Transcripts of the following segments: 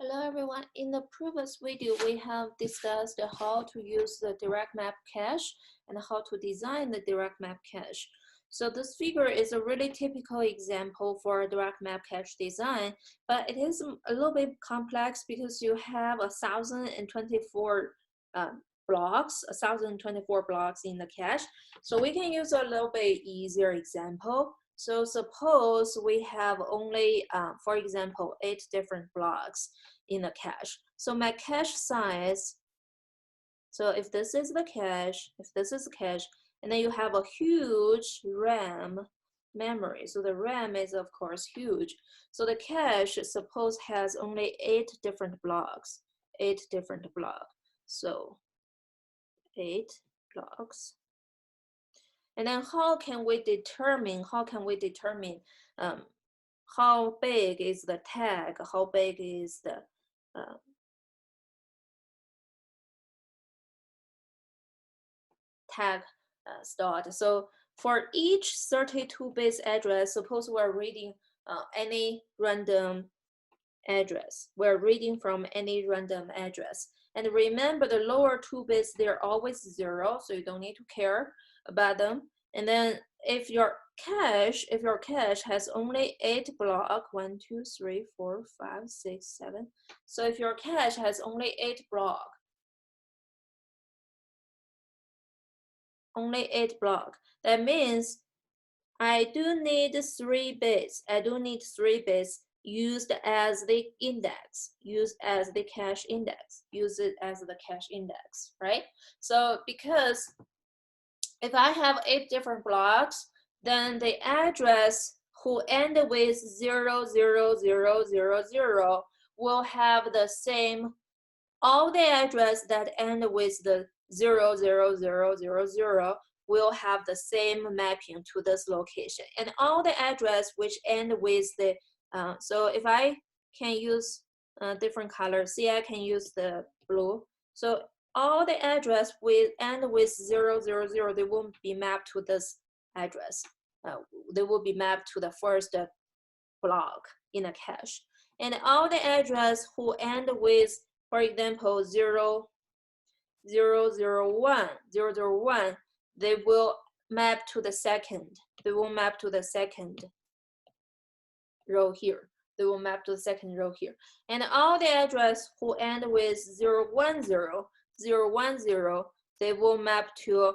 Hello everyone. In the previous video, we have discussed how to use the direct map cache and how to design the direct map cache. So this figure is a really typical example for a direct map cache design, but it is a little bit complex because you have 1,024 blocks, 1,024 blocks in the cache. So we can use a little bit easier example. So suppose we have only, for example, 8 different blocks in the cache. So my cache size, so if this is the cache, and then you have a huge RAM memory. So the RAM is of course huge. So the cache suppose has only 8 different blocks, 8 different blocks. So 8 blocks. And then how can we determine how big is the tag, how big is the tag start. So for each 32-bit address, suppose we're reading any random address. We're reading from any random address. And remember the lower 2 bits, they're always 0, so you don't need to care about them. And then if your cache has only 8 blocks, 1, 2, 3, 4, 5, 6, 7. So if your cache has only 8 blocks, that means I do need 3 bits. Used as the index, used as the cache index, use it as the cache index, right? So because if I have 8 different blocks, then the address who end with 00000 will have the same, all the address that end with the 00000 will have the same mapping to this location, and all the address which end with the so if I can use different colors, see, I can use the blue. So all the address with end with 000, they won't be mapped to this address. They will be mapped to the first block in a cache. And all the address who end with, for example, 001, they will map to the second. They will map to the second row here. They will map to the second row here. And all the address who end with 010, they will map to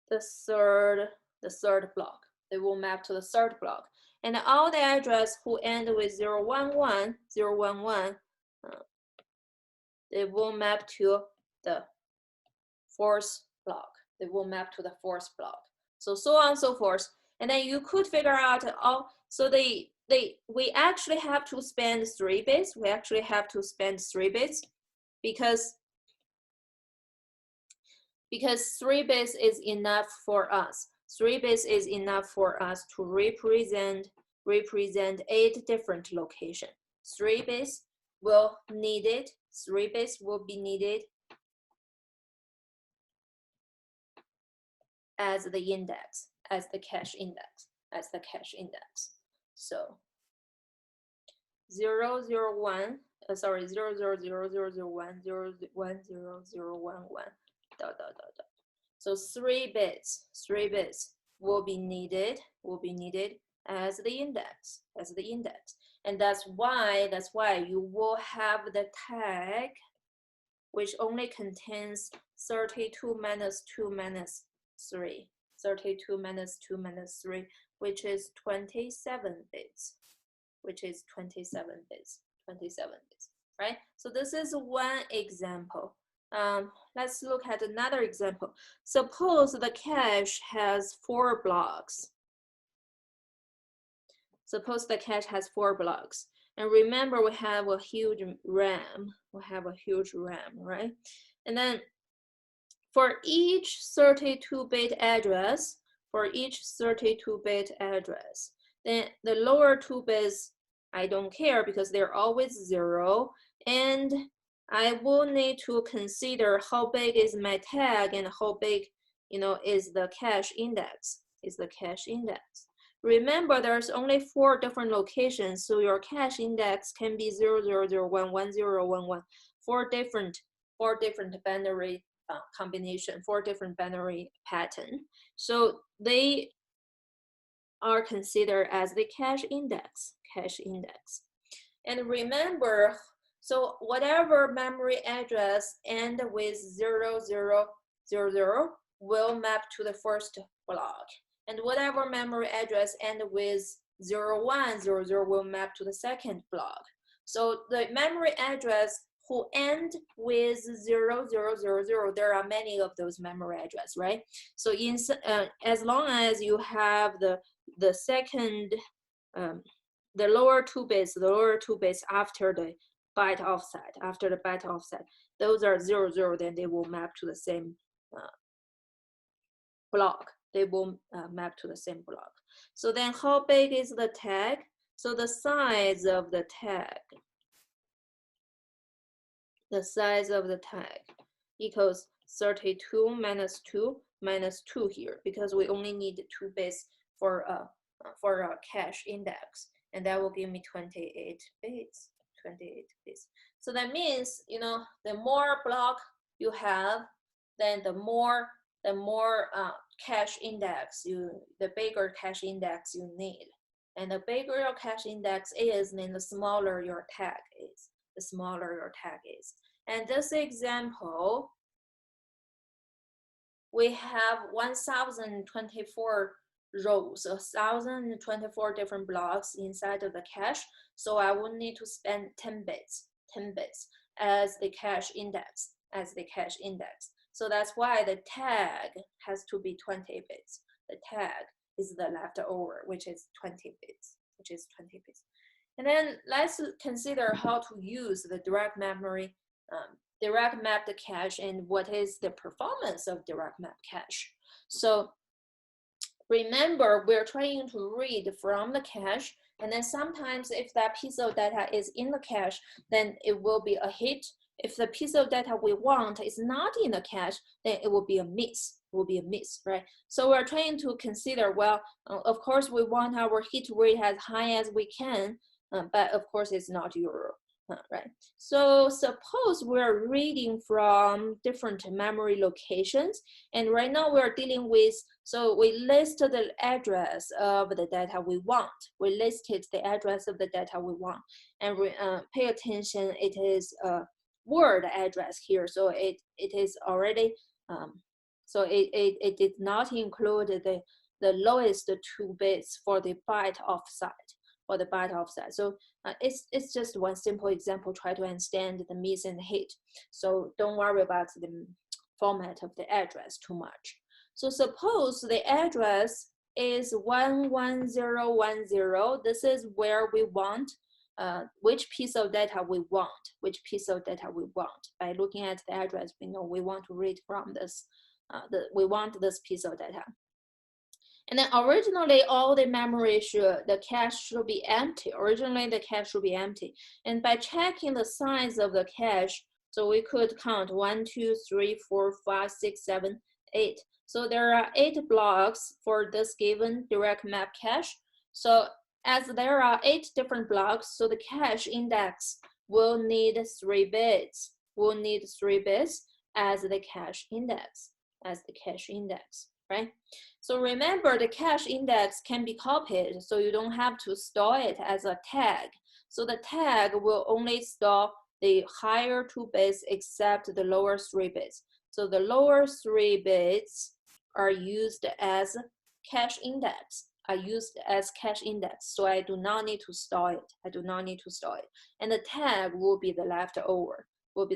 the third block. They will map to the third block. And all the address who end with 011, they will map to the fourth block. They will map to the fourth block. So on and so forth. And then you could figure out all, so we actually have to spend 3 bits. We actually have to spend 3 bits because 3 bits is enough for us. 3 bits is enough for us to represent 8 different locations. 3 bits will needed. 3 bits will be needed as the index, as the cache index. So 001, sorry, 0000001, 0100011, dot. So 3 bits will be needed as the index, and that's why you will have the tag which only contains 32 minus 2 minus 3, 32 minus 2 minus 3, which is 27 bits, right? So this is one example. Let's look at another example. Suppose the cache has 4 blocks. And remember, we have a huge RAM. Right? And then for each 32-bit address, then the lower 2 bits, I don't care because they're always 0. And I will need to consider how big is my tag and how big, is the cache index. remember there's only 4 different locations, so your cache index can be 000111011, four different binary combination, 4 different binary pattern. So they are considered as the cache index. And remember, so whatever memory address end with 0000 will map to the first block, and whatever memory address end with 0100 will map to the second block. So the memory address who end with 0000, there are many of those memory address, right? So as long as you have the second the lower two bits after the byte offset, those are 00, then they will map to the same block. They will map to the same block. So then how big is the tag? So the size of the tag equals 32 minus 2 minus 2 here, because we only need 2 bits for a cache index, and that will give me 28 bits. So that means, you know, the more block you have, then the more cache index the bigger cache index you need. And the bigger your cache index is, then the smaller your tag is. And this example, we have 1024 rows, 1024 different blocks inside of the cache. So I will need to spend 10 bits as the cache index. So that's why the tag has to be 20 bits. The tag is the leftover, which is 20 bits. And then let's consider how to use the direct memory, direct mapped cache, and what is the performance of direct map cache. So remember, we're trying to read from the cache, and then sometimes if that piece of data is in the cache, then it will be a hit. If the piece of data we want is not in the cache, then it will be a miss. Right? So we're trying to consider, well, of course, we want our hit rate as high as we can, but of course, it's not your, right? So suppose we're reading from different memory locations, and right now we're dealing with, so we list the address of the data we want. We listed the address of the data we want, and pay attention, it is a word address here, so it is already, so it did not include the lowest 2 bits for the byte offset. So it's just one simple example, try to understand the miss and hit. So don't worry about the format of the address too much. So suppose the address is 11010. This is where we want, which piece of data we want. By looking at the address, we know we want to read from this, we want this piece of data. And then originally, all the memory the cache should be empty. And by checking the size of the cache, so we could count 1, 2, 3, 4, 5, 6, 7, 8. So there are 8 blocks for this given direct map cache. So as there are 8 different blocks, so the cache index will need 3 bits. As the cache index. Right? So remember, the cache index can be copied, so you don't have to store it as a tag. So the tag will only store the higher 2 bits except the lower 3 bits. So the lower 3 bits are used as cache index. So I do not need to store it. And the tag will be the leftover. 2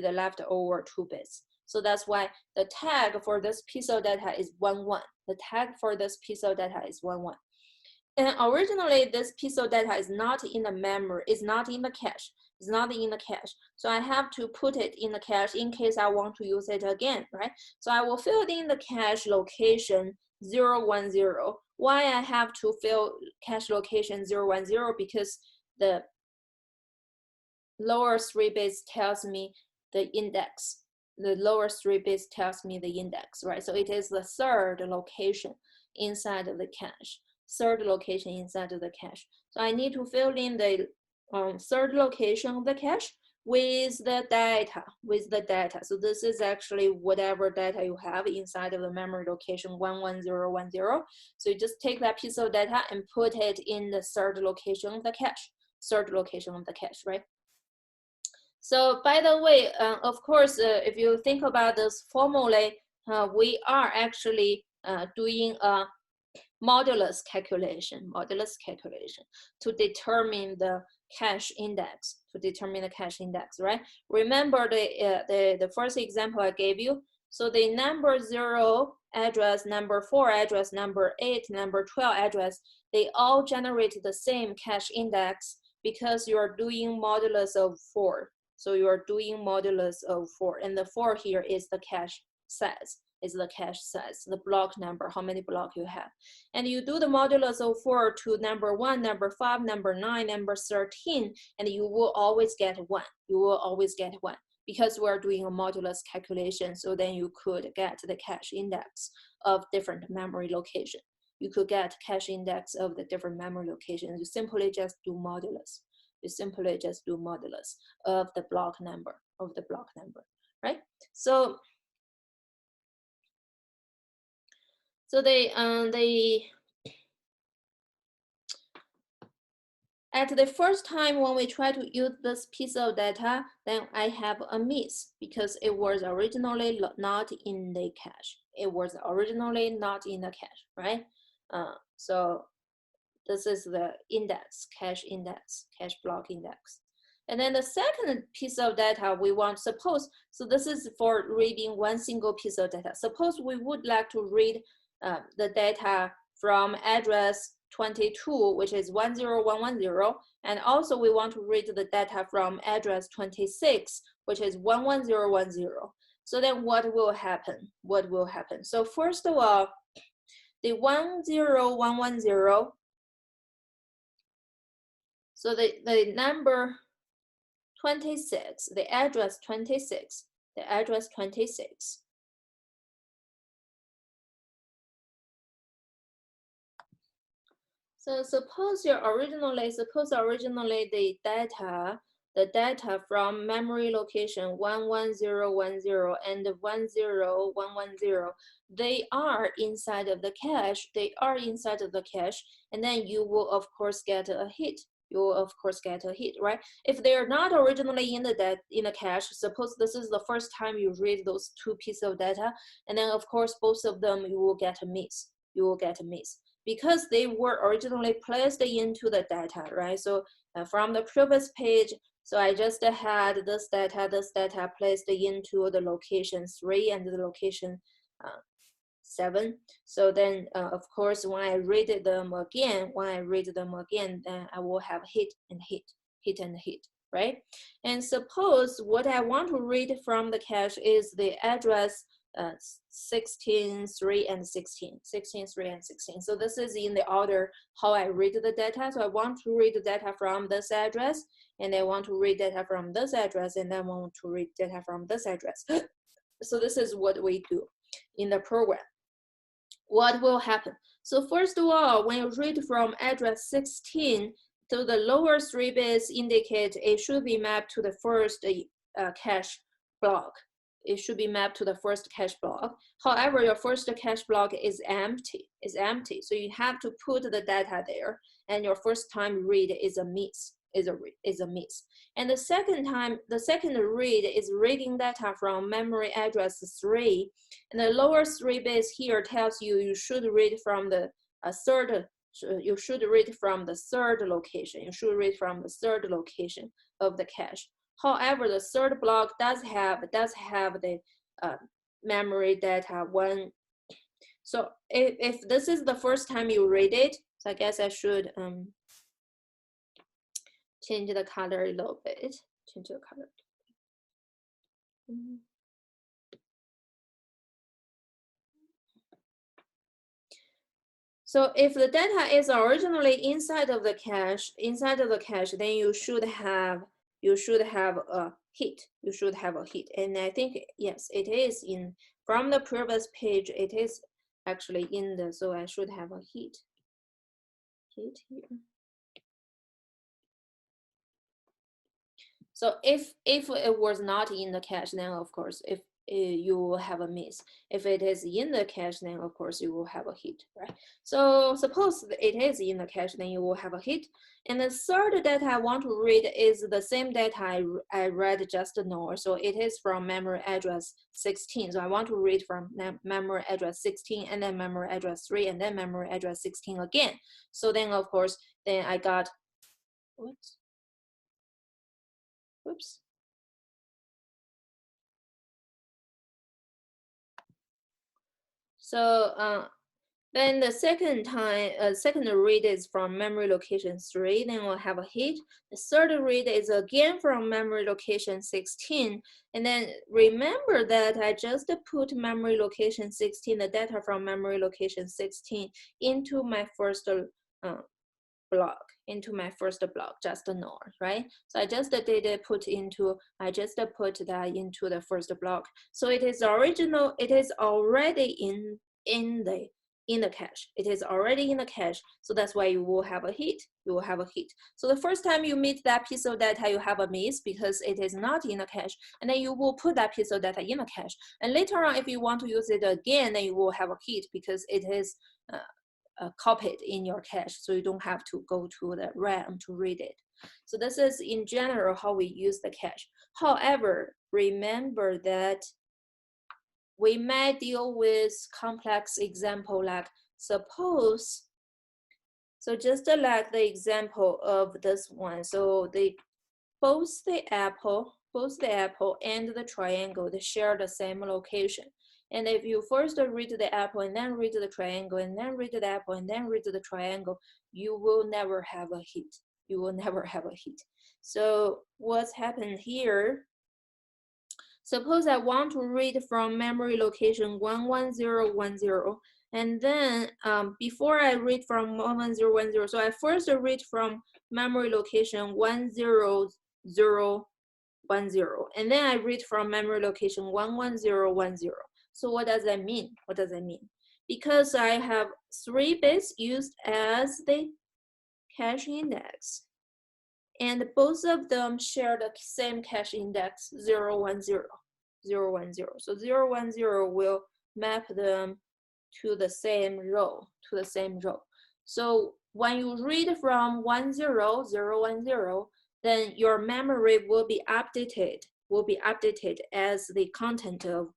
bits. So that's why the tag for this piece of data is 11. And originally, this piece of data is not in the memory, is not in the cache. So I have to put it in the cache in case I want to use it again, right? So I will fill in the cache location 010. Why I have to fill cache location 010? Because the lower 3 bits tells me the index. Right? So it is the third location inside of the cache. third location inside of the cache. So I need to fill in the third location of the cache with the data. So this is actually whatever data you have inside of the memory location 11010. So you just take that piece of data and put it in the third location of the cache, right? So by the way, of course, if you think about this formula, we are actually doing a modulus calculation to determine the cache index, right? Remember the first example I gave you. So the number 0 address, number 4 address, number 8, number 12 address, they all generate the same cache index because you are doing modulus of 4. So you are doing modulus of 4, and the 4 here is the cache size, the block number, how many blocks you have. And you do the modulus of 4 to number 1, number 5, number 9, number 13, and you will always get 1. Because we're doing a modulus calculation, so then you could get the cache index of different memory location. You could get cache index of the different memory locations. You simply just do modulus. Of the block number, right? So they at the first time when we try to use this piece of data, then I have a miss because it was originally not in the cache. Right? So this is the index, cache block index. And then the second piece of data we want, suppose, so this is for reading one single piece of data. Suppose we would like to read the data from address 22, which is 10110, and also we want to read the data from address 26, which is 11010. So then what will happen? So first of all, the 10110, so the number 26, the address 26. So suppose originally the data from memory location 11010 and 10110, they are inside of the cache. And then you will of course get a hit. Right? If they are not originally in the cache, suppose this is the first time you read those two pieces of data, and then of course both of them you will get a miss. Because they were originally placed into the data, right? So from the previous page, so I just had this data placed into the location 3 and the location 7. So then, of course, when I read them again, then I will have hit and hit, right? And suppose what I want to read from the cache is the address 16, 3, and 16. So this is in the order how I read the data. So I want to read the data from this address, and I want to read data from this address, and I want to read data from this address. So this is what we do in the program. What will happen? So first of all, when you read from address 16, so the lower 3 bits indicate it should be mapped to the first cache block. However, your first cache block is empty. So you have to put the data there, and your first time read is a miss. And the second read is reading data from memory address 3, and the lower 3 bits here tells you should read from the third. You should read from the third location. Of the cache. However, the third block does have the memory data 1. So if this is the first time you read it, so I guess I should change the color a little bit. So if the data is originally inside of the cache, then you should have a hit. And I think yes, it is from the previous page. It is actually in the, so I should have a hit. hit here. So if it was not in the cache, then of course, if you will have a miss. If it is in the cache, then of course you will have a hit, right? So suppose it is in the cache, then you will have a hit. And the third data I want to read is the same data I read just now. So it is from memory address 16. So I want to read from memory address 16 and then memory address 3 and then memory address 16 again. So then of course, then I got, whoops. So then the second read is from memory location 3, then we'll have a hit. The third read is again from memory location 16. And then remember that I just put memory location 16, the data from memory location 16 into my first block, just now, right? So I just put that into the first block. So it is already in the cache. It is already in the cache. So that's why you will have a hit. So the first time you meet that piece of data, you have a miss because it is not in the cache. And then you will put that piece of data in the cache. And later on, if you want to use it again, then you will have a hit because it is copied in your cache, so you don't have to go to the RAM to read it. So this is in general how we use the cache. However, remember that we might deal with complex example like suppose, so just like the example of this one. So both the apple and the triangle, they share the same location. And if you first read the apple and then read the triangle and then read the apple and then read the triangle, you will never have a hit. So what's happened here? Suppose I want to read from memory location 11010, and then before I read from 11010, so I first read from memory location 10010, and then I read from memory location 11010. So what does that mean? Because I have 3 bits used as the cache index, and both of them share the same cache index 010. So 010 will map them to the same row. So when you read from 10010, then your memory will be updated as the content of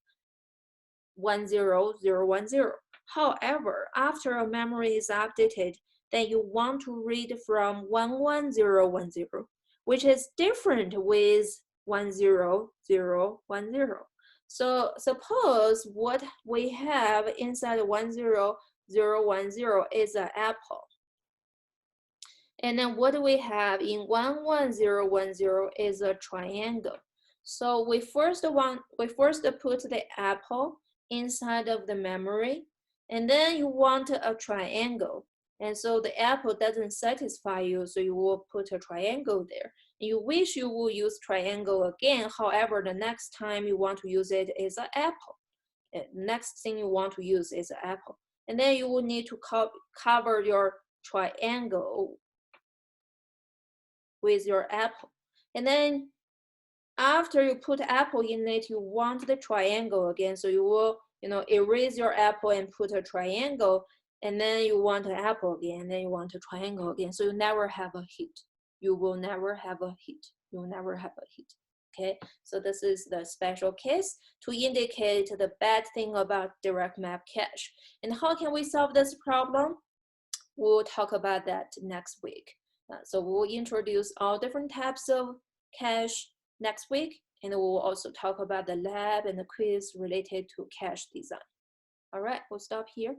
10010. However, after a memory is updated, then you want to read from 11010, which is different with 10010. So suppose what we have inside 10010 is an apple. And then what we have in 11010 is a triangle. So we first put the apple inside of the memory, and then you want a triangle. And so the apple doesn't satisfy you, so you will put a triangle there. You wish you will use triangle again. However, the next time you want to use it is an apple. Next thing you want to use is an apple. And then you will need to cover your triangle with your apple. And then after you put apple in it, you want the triangle again. So you will, erase your apple and put a triangle, and then you want an apple again, and then you want a triangle again. So you never have a hit. You will never have a hit. Okay, so this is the special case to indicate the bad thing about direct map cache. And how can we solve this problem? We'll talk about that next week. So we'll introduce all different types of cache next week, and we'll also talk about the lab and the quiz related to cache design. All right, we'll stop here.